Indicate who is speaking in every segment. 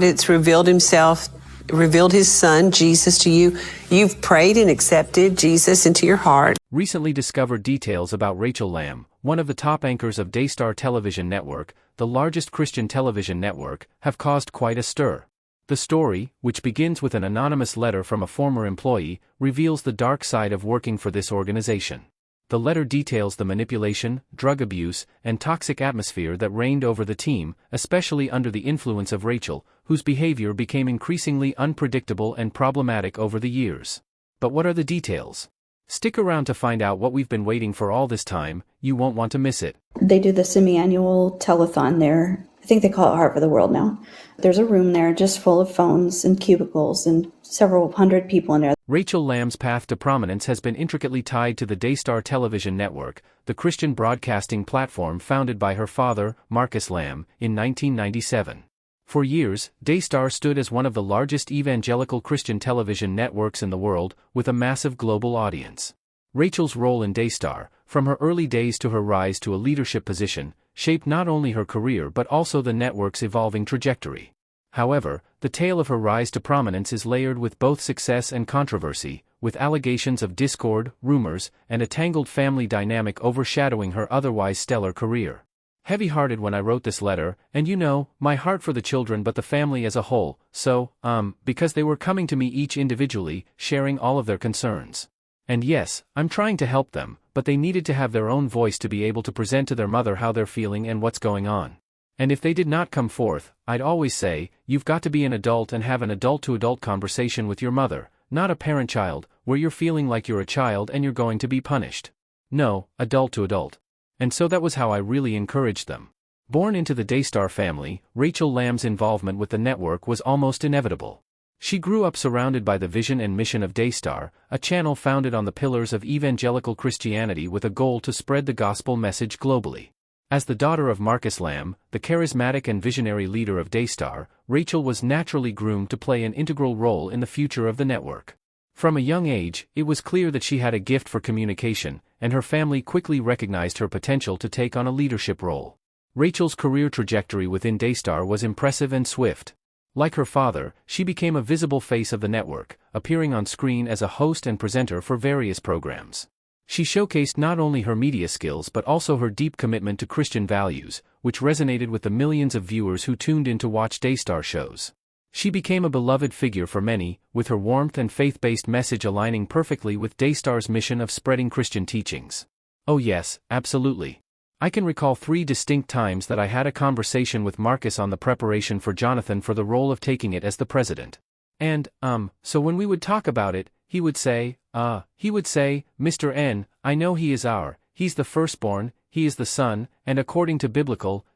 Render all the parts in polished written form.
Speaker 1: It's revealed his son, Jesus, to you. You've prayed and accepted Jesus into your heart.
Speaker 2: Recently discovered details about Rachel Lamb, one of the top anchors of Daystar Television Network, the largest Christian television network, have caused quite a stir. The story, which begins with an anonymous letter from a former employee, reveals the dark side of working for this organization. The letter details the manipulation, drug abuse, and toxic atmosphere that reigned over the team, especially under the influence of Rachel, whose behavior became increasingly unpredictable and problematic over the years. But what are the details? Stick around to find out what we've been waiting for all this time. You won't want to miss it.
Speaker 3: They do the semi-annual telethon there. I think they call it Heart for the World now. There's a room there just full of phones and cubicles and several hundred people in there.
Speaker 2: Rachel Lamb's path to prominence has been intricately tied to the Daystar Television Network, the Christian broadcasting platform founded by her father, Marcus Lamb, in 1997. For years, Daystar stood as one of the largest evangelical Christian television networks in the world, with a massive global audience. Rachel's role in Daystar, from her early days to her rise to a leadership position, shaped not only her career but also the network's evolving trajectory. However, the tale of her rise to prominence is layered with both success and controversy, with allegations of discord, rumors, and a tangled family dynamic overshadowing her otherwise stellar career. Heavy-hearted when I wrote this letter, and my heart for the children but the family as a whole, because they were coming to me each individually, sharing all of their concerns. And yes, I'm trying to help them, but they needed to have their own voice to be able to present to their mother how they're feeling and what's going on. And if they did not come forth, I'd always say, you've got to be an adult and have an adult-to-adult conversation with your mother, not a parent-child, where you're feeling like you're a child and you're going to be punished. No, adult-to-adult. And so that was how I really encouraged them. Born into the Daystar family, Rachel Lamb's involvement with the network was almost inevitable. She grew up surrounded by the vision and mission of Daystar, a channel founded on the pillars of evangelical Christianity with a goal to spread the gospel message globally. As the daughter of Marcus Lamb, the charismatic and visionary leader of Daystar, Rachel was naturally groomed to play an integral role in the future of the network. From a young age, it was clear that she had a gift for communication, and her family quickly recognized her potential to take on a leadership role. Rachel's career trajectory within Daystar was impressive and swift. Like her father, she became a visible face of the network, appearing on screen as a host and presenter for various programs. She showcased not only her media skills but also her deep commitment to Christian values, which resonated with the millions of viewers who tuned in to watch Daystar shows. She became a beloved figure for many, with her warmth and faith-based message aligning perfectly with Daystar's mission of spreading Christian teachings. Oh yes, absolutely. I can recall 3 distinct times that I had a conversation with Marcus on the preparation for Jonathan for the role of taking it as the president. And, so when we would talk about it, he would say, Mr. N, I know he's the firstborn, he is the son, and according to biblical,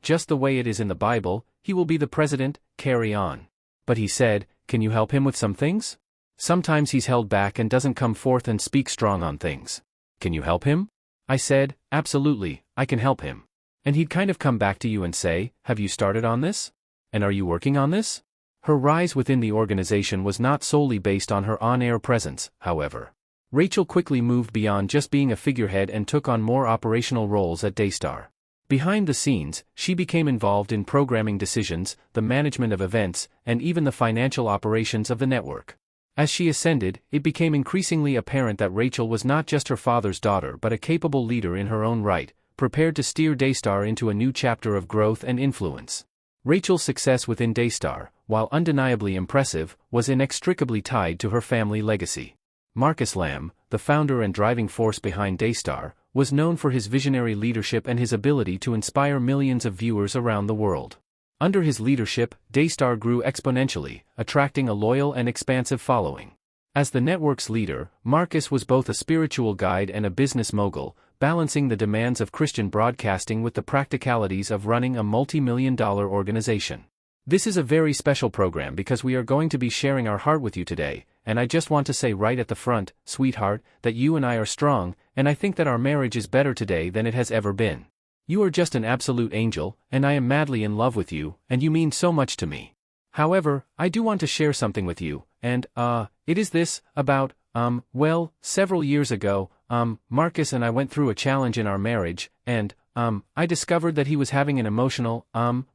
Speaker 2: just the way it is in the Bible, he will be the president, carry on. But he said, can you help him with some things? Sometimes he's held back and doesn't come forth and speak strong on things. Can you help him? I said, absolutely, I can help him. And he'd kind of come back to you and say, have you started on this? And are you working on this? Her rise within the organization was not solely based on her on-air presence, however. Rachel quickly moved beyond just being a figurehead and took on more operational roles at Daystar. Behind the scenes, she became involved in programming decisions, the management of events, and even the financial operations of the network. As she ascended, it became increasingly apparent that Rachel was not just her father's daughter but a capable leader in her own right, prepared to steer Daystar into a new chapter of growth and influence. Rachel's success within Daystar, while undeniably impressive, was inextricably tied to her family legacy. Marcus Lamb, the founder and driving force behind Daystar, was known for his visionary leadership and his ability to inspire millions of viewers around the world. Under his leadership, Daystar grew exponentially, attracting a loyal and expansive following. As the network's leader, Marcus was both a spiritual guide and a business mogul, balancing the demands of Christian broadcasting with the practicalities of running a multi-million-dollar organization. This is a very special program because we are going to be sharing our heart with you today, and I just want to say right at the front, sweetheart, that you and I are strong, and I think that our marriage is better today than it has ever been. You are just an absolute angel, and I am madly in love with you, and you mean so much to me. However, I do want to share something with you, and, it is this, about, several years ago, Marcus and I went through a challenge in our marriage, and, I discovered that he was having an emotional,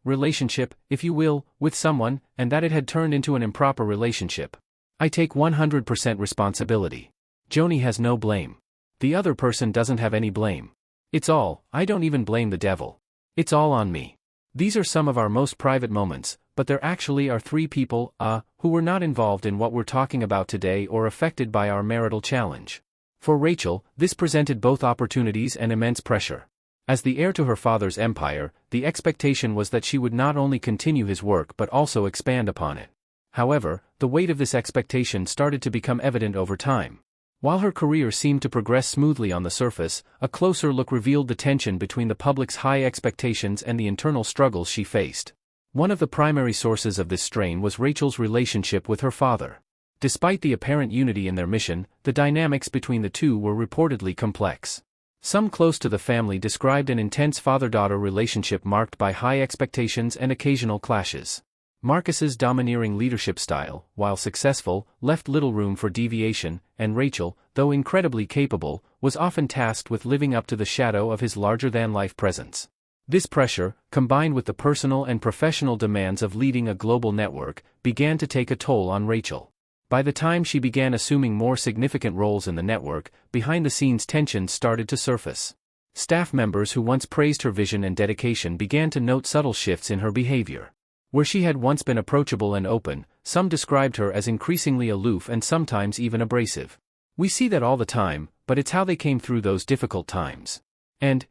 Speaker 2: relationship, if you will, with someone, and that it had turned into an improper relationship. I take 100% responsibility. Joni has no blame. The other person doesn't have any blame. I don't even blame the devil. It's all on me. These are some of our most private moments, but there actually are 3 people, who were not involved in what we're talking about today or affected by our marital challenge. For Rachel, this presented both opportunities and immense pressure. As the heir to her father's empire, the expectation was that she would not only continue his work but also expand upon it. However, the weight of this expectation started to become evident over time. While her career seemed to progress smoothly on the surface, a closer look revealed the tension between the public's high expectations and the internal struggles she faced. One of the primary sources of this strain was Rachel's relationship with her father. Despite the apparent unity in their mission, the dynamics between the two were reportedly complex. Some close to the family described an intense father-daughter relationship marked by high expectations and occasional clashes. Marcus's domineering leadership style, while successful, left little room for deviation, and Rachel, though incredibly capable, was often tasked with living up to the shadow of his larger-than-life presence. This pressure, combined with the personal and professional demands of leading a global network, began to take a toll on Rachel. By the time she began assuming more significant roles in the network, behind-the-scenes tensions started to surface. Staff members who once praised her vision and dedication began to note subtle shifts in her behavior. Where she had once been approachable and open, some described her as increasingly aloof and sometimes even abrasive. We see that all the time, but it's how they came through those difficult times. And,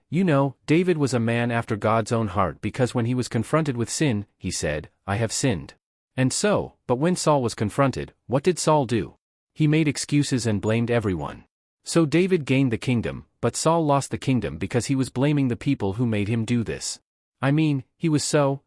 Speaker 2: David was a man after God's own heart because when he was confronted with sin, he said, "I have sinned." But when Saul was confronted, what did Saul do? He made excuses and blamed everyone. So David gained the kingdom, but Saul lost the kingdom because he was blaming the people who made him do this.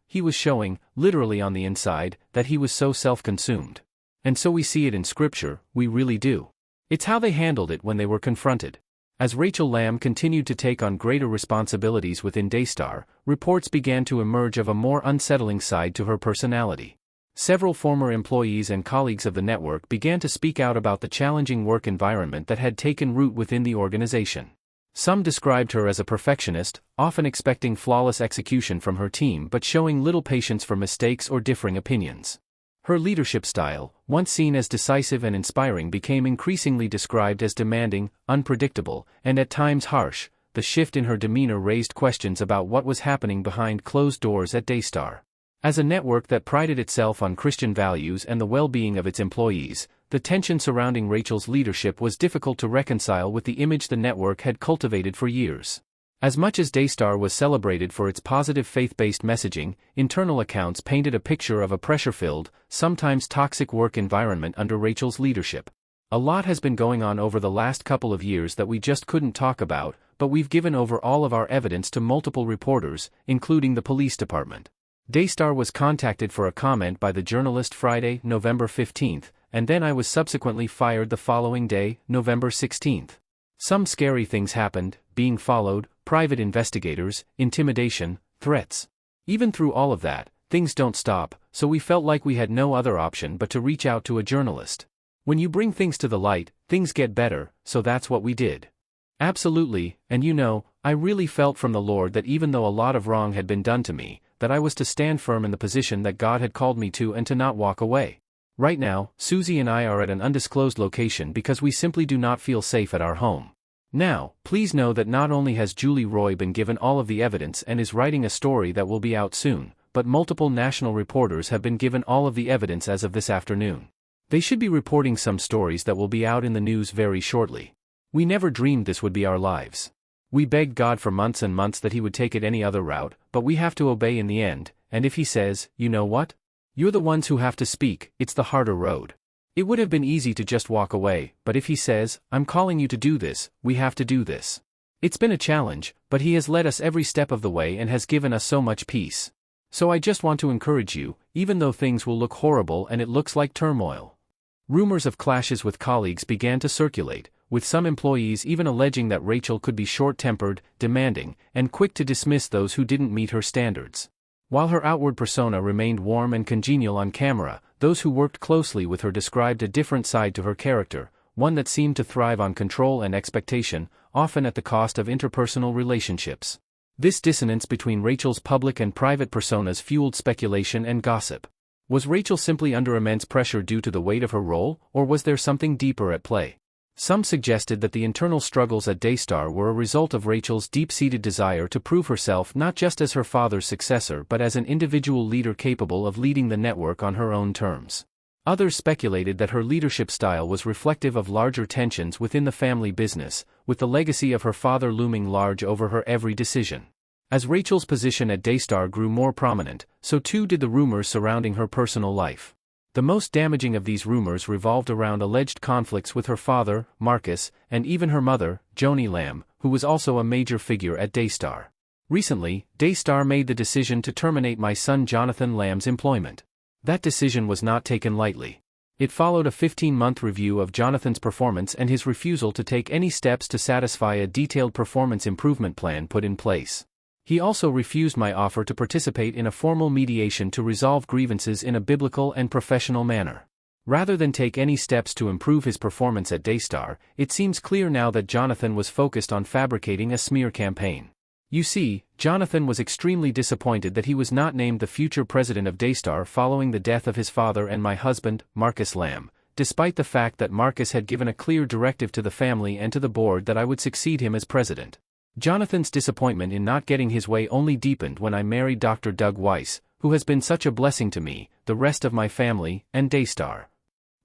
Speaker 2: He was showing, literally on the inside, that he was so self-consumed. And so we see it in Scripture, we really do. It's how they handled it when they were confronted. As Rachel Lamb continued to take on greater responsibilities within Daystar, reports began to emerge of a more unsettling side to her personality. Several former employees and colleagues of the network began to speak out about the challenging work environment that had taken root within the organization. Some described her as a perfectionist, often expecting flawless execution from her team but showing little patience for mistakes or differing opinions. Her leadership style, once seen as decisive and inspiring, became increasingly described as demanding, unpredictable, and at times harsh. The shift in her demeanor raised questions about what was happening behind closed doors at Daystar. As a network that prided itself on Christian values and the well-being of its employees, the tension surrounding Rachel's leadership was difficult to reconcile with the image the network had cultivated for years. As much as Daystar was celebrated for its positive faith-based messaging, internal accounts painted a picture of a pressure-filled, sometimes toxic work environment under Rachel's leadership. A lot has been going on over the last couple of years that we just couldn't talk about, but we've given over all of our evidence to multiple reporters, including the police department. Daystar was contacted for a comment by the journalist Friday, November 15th, and then I was subsequently fired the following day, November 16th. Some scary things happened, being followed, private investigators, intimidation, threats. Even through all of that, things don't stop, so we felt like we had no other option but to reach out to a journalist. When you bring things to the light, things get better, so that's what we did. Absolutely, and I really felt from the Lord that even though a lot of wrong had been done to me, that I was to stand firm in the position that God had called me to and to not walk away. Right now, Susie and I are at an undisclosed location because we simply do not feel safe at our home. Now, please know that not only has Julie Roy been given all of the evidence and is writing a story that will be out soon, but multiple national reporters have been given all of the evidence as of this afternoon. They should be reporting some stories that will be out in the news very shortly. We never dreamed this would be our lives. We begged God for months and months that He would take it any other route, but we have to obey in the end, and if He says, "You know what? You're the ones who have to speak," it's the harder road. It would have been easy to just walk away, but if He says, "I'm calling you to do this," we have to do this. It's been a challenge, but He has led us every step of the way and has given us so much peace. So I just want to encourage you, even though things will look horrible and it looks like turmoil. Rumors of clashes with colleagues began to circulate, with some employees even alleging that Rachel could be short-tempered, demanding, and quick to dismiss those who didn't meet her standards. While her outward persona remained warm and congenial on camera, those who worked closely with her described a different side to her character, one that seemed to thrive on control and expectation, often at the cost of interpersonal relationships. This dissonance between Rachel's public and private personas fueled speculation and gossip. Was Rachel simply under immense pressure due to the weight of her role, or was there something deeper at play? Some suggested that the internal struggles at Daystar were a result of Rachel's deep-seated desire to prove herself not just as her father's successor but as an individual leader capable of leading the network on her own terms. Others speculated that her leadership style was reflective of larger tensions within the family business, with the legacy of her father looming large over her every decision. As Rachel's position at Daystar grew more prominent, so too did the rumors surrounding her personal life. The most damaging of these rumors revolved around alleged conflicts with her father, Marcus, and even her mother, Joni Lamb, who was also a major figure at Daystar. Recently, Daystar made the decision to terminate my son Jonathan Lamb's employment. That decision was not taken lightly. It followed a 15-month review of Jonathan's performance and his refusal to take any steps to satisfy a detailed performance improvement plan put in place. He also refused my offer to participate in a formal mediation to resolve grievances in a biblical and professional manner. Rather than take any steps to improve his performance at Daystar, it seems clear now that Jonathan was focused on fabricating a smear campaign. You see, Jonathan was extremely disappointed that he was not named the future president of Daystar following the death of his father and my husband, Marcus Lamb, despite the fact that Marcus had given a clear directive to the family and to the board that I would succeed him as president. Jonathan's disappointment in not getting his way only deepened when I married Dr. Doug Weiss, who has been such a blessing to me, the rest of my family, and Daystar.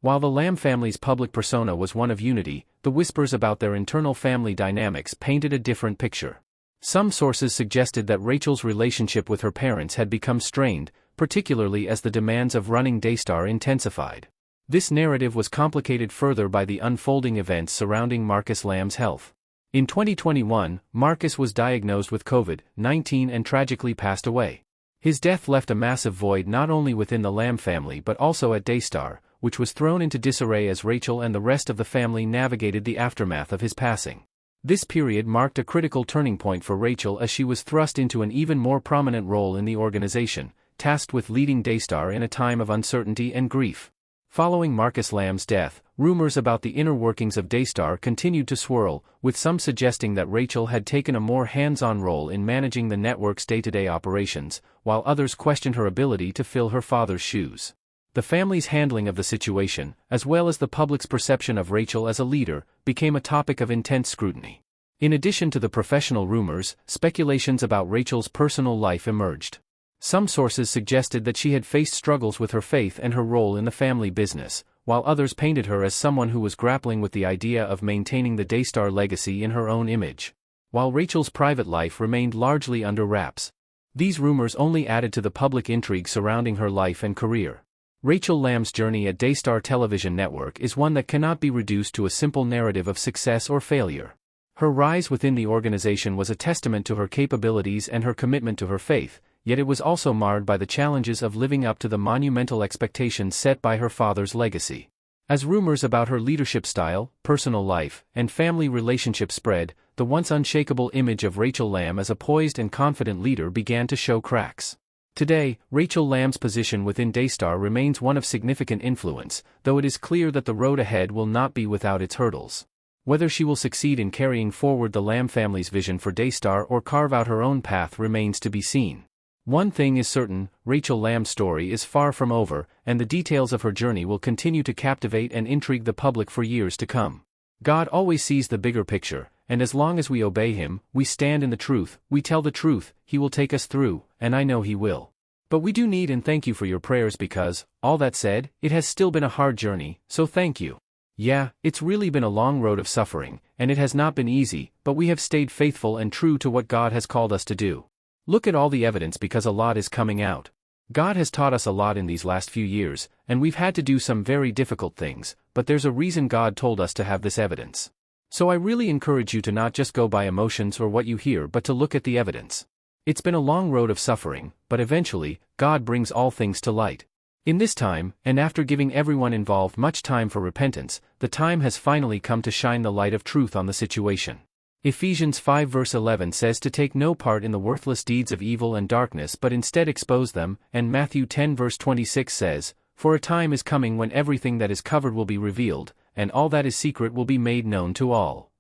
Speaker 2: While the Lamb family's public persona was one of unity, the whispers about their internal family dynamics painted a different picture. Some sources suggested that Rachel's relationship with her parents had become strained, particularly as the demands of running Daystar intensified. This narrative was complicated further by the unfolding events surrounding Marcus Lamb's health. In 2021, Marcus was diagnosed with COVID-19 and tragically passed away. His death left a massive void not only within the Lamb family but also at Daystar, which was thrown into disarray as Rachel and the rest of the family navigated the aftermath of his passing. This period marked a critical turning point for Rachel as she was thrust into an even more prominent role in the organization, tasked with leading Daystar in a time of uncertainty and grief. Following Marcus Lamb's death, rumors about the inner workings of Daystar continued to swirl, with some suggesting that Rachel had taken a more hands-on role in managing the network's day-to-day operations, while others questioned her ability to fill her father's shoes. The family's handling of the situation, as well as the public's perception of Rachel as a leader, became a topic of intense scrutiny. In addition to the professional rumors, speculations about Rachel's personal life emerged. Some sources suggested that she had faced struggles with her faith and her role in the family business, while others painted her as someone who was grappling with the idea of maintaining the Daystar legacy in her own image. While Rachel's private life remained largely under wraps. These rumors only added to the public intrigue surrounding her life and career. Rachel Lamb's journey at Daystar Television Network is one that cannot be reduced to a simple narrative of success or failure. Her rise within the organization was a testament to her capabilities and her commitment to her faith, yet it was also marred by the challenges of living up to the monumental expectations set by her father's legacy. As rumors about her leadership style, personal life, and family relationships spread, the once unshakable image of Rachel Lamb as a poised and confident leader began to show cracks. Today, Rachel Lamb's position within Daystar remains one of significant influence, though it is clear that the road ahead will not be without its hurdles. Whether she will succeed in carrying forward the Lamb family's vision for Daystar or carve out her own path remains to be seen. One thing is certain, Rachel Lamb's story is far from over, and the details of her journey will continue to captivate and intrigue the public for years to come. God always sees the bigger picture, and as long as we obey Him, we stand in the truth, we tell the truth, He will take us through, and I know He will. But we do need and thank you for your prayers because, all that said, it has still been a hard journey, so thank you. Yeah, it's really been a long road of suffering, and it has not been easy, but we have stayed faithful and true to what God has called us to do. Look at all the evidence because a lot is coming out. God has taught us a lot in these last few years, and we've had to do some very difficult things, but there's a reason God told us to have this evidence. So I really encourage you to not just go by emotions or what you hear but to look at the evidence. It's been a long road of suffering, but eventually, God brings all things to light. In this time, and after giving everyone involved much time for repentance, the time has finally come to shine the light of truth on the situation. Ephesians 5 verse 11 says to take no part in the worthless deeds of evil and darkness but instead expose them, and Matthew 10 verse 26 says, for a time is coming when everything that is covered will be revealed, and all that is secret will be made known to all.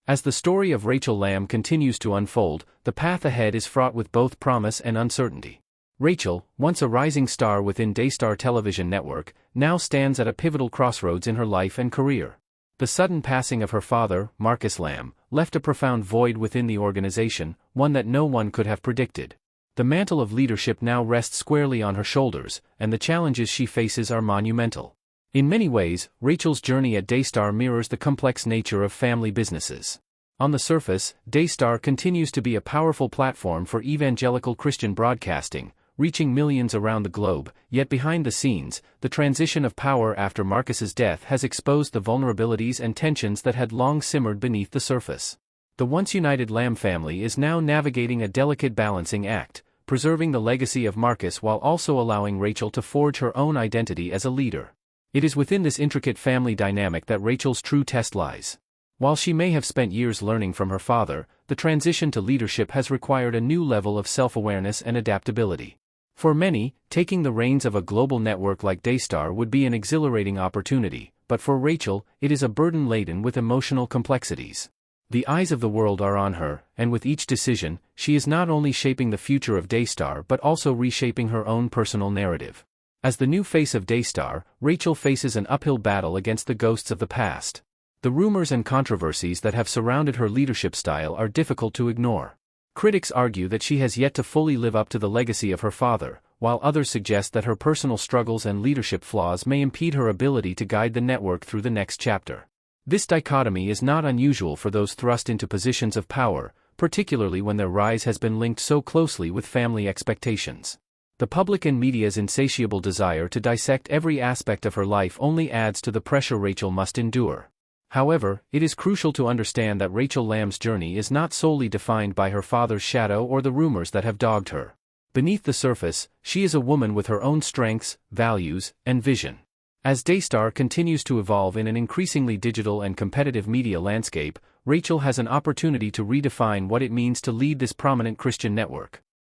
Speaker 2: As the story of Rachel Lamb continues to unfold, the path ahead is fraught with both promise and uncertainty. Rachel, once a rising star within Daystar Television Network, now stands at a pivotal crossroads in her life and career. The sudden passing of her father, Marcus Lamb, left a profound void within the organization, one that no one could have predicted. The mantle of leadership now rests squarely on her shoulders, and the challenges she faces are monumental. In many ways, Rachel's journey at Daystar mirrors the complex nature of family businesses. On the surface, Daystar continues to be a powerful platform for evangelical Christian broadcasting, reaching millions around the globe, yet behind the scenes, the transition of power after Marcus's death has exposed the vulnerabilities and tensions that had long simmered beneath the surface. The once united Lamb family is now navigating a delicate balancing act, preserving the legacy of Marcus while also allowing Rachel to forge her own identity as a leader. It is within this intricate family dynamic that Rachel's true test lies. While she may have spent years learning from her father, the transition to leadership has required a new level of self-awareness and adaptability. For many, taking the reins of a global network like Daystar would be an exhilarating opportunity, but for Rachel, it is a burden laden with emotional complexities. The eyes of the world are on her, and with each decision, she is not only shaping the future of Daystar but also reshaping her own personal narrative. As the new face of Daystar, Rachel faces an uphill battle against the ghosts of the past. The rumors and controversies that have surrounded her leadership style are difficult to ignore. Critics argue that she has yet to fully live up to the legacy of her father, while others suggest that her personal struggles and leadership flaws may impede her ability to guide the network through the next chapter. This dichotomy is not unusual for those thrust into positions of power, particularly when their rise has been linked so closely with family expectations. The public and media's insatiable desire to dissect every aspect of her life only adds to the pressure Rachel must endure. However, it is crucial to understand that Rachel Lamb's journey is not solely defined by her father's shadow or the rumors that have dogged her. Beneath the surface, she is a woman with her own strengths, values, and vision. As Daystar continues to evolve in an increasingly digital and competitive media landscape, Rachel has an opportunity to redefine what it means to lead this prominent Christian network.